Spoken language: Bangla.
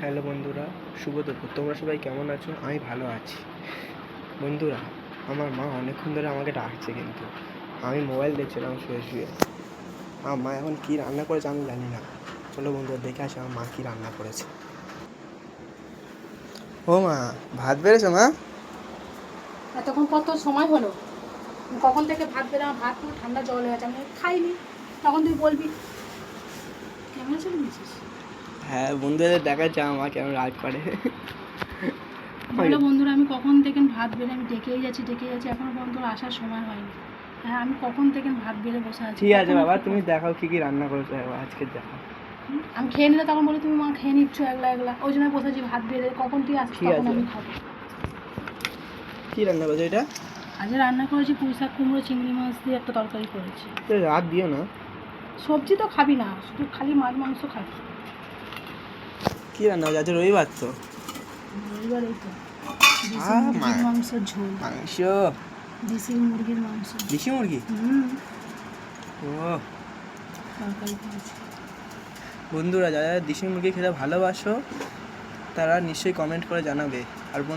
হ্যালো বন্ধুরা, শুভ দুপুর। তোমরা সবাই কেমন আছো? আমি ভালো আছি। বন্ধুরা, আমার মা অনেকক্ষণ ধরে আমাকে ডাকছে, কিন্তু আমি মোবাইল দেখছিলাম শুয়ে শুয়ে। আমার মা এখন কী রান্না করেছে আমি জানি না। চলো বন্ধুরা, দেখে আসি আমার মা কী রান্না করেছে। ও মা, ভাত বেড়েছো মা? তখন কত সময় হলো, কখন থেকে ভাত বেড়ে আমার ভাত পুরো ঠান্ডা জল হয়ে গেছে, আমি খাইনি। তখন তুই বলবি কেমন চলে নিয়েছিস। হ্যাঁ, বন্ধুদের দেখাচ্ছে আমার মা কেমন রাগ করে। বলো বন্ধুরা, আমি কখন থেকে ভাত বেড়ে আমি ডেকেই যাচ্ছি এখনো পর্যন্ত আসার সময় হয়নি। হ্যাঁ, আমি কখন থেকে ভাত বেড়ে বসে আছি। ঠিক আছে বাবা, তুমি দেখাও কী কী রান্না করেছো আজকে, দেখাও। আমি খেয়ে নিলে তখন বলি তুমি মা খেয়ে নিচ্ছ একলা একলা, ওই জন্য বসেছি ভাত বেড়ে। কখন তুই আসিস ঠিক তখন আছে। আমি খাবো। কী রান্না করেছো এটা? আজকে রান্না করেছি পুঁই শাক কুমড়ো চিংড়ি মাছ দিয়ে একটা তরকারি করেছি। রাত দিও না। সবজি তো খাবি না, শুধু খালি মাছ মাংস খাবি। কী রান্না করেছো? আজ রবিবার তো। রবিবার এই তো মুরগির মাংসের ঝোল। মাংস? দেশি মুরগির মাংস। দেশি মুরগি? ও তরকারি করেছি। বন্ধুরা, যারা দেশি মুরগি খেতে ভালোবাসো তারা নিশ্চয়ই কমেন্ট করে জানাবে। আর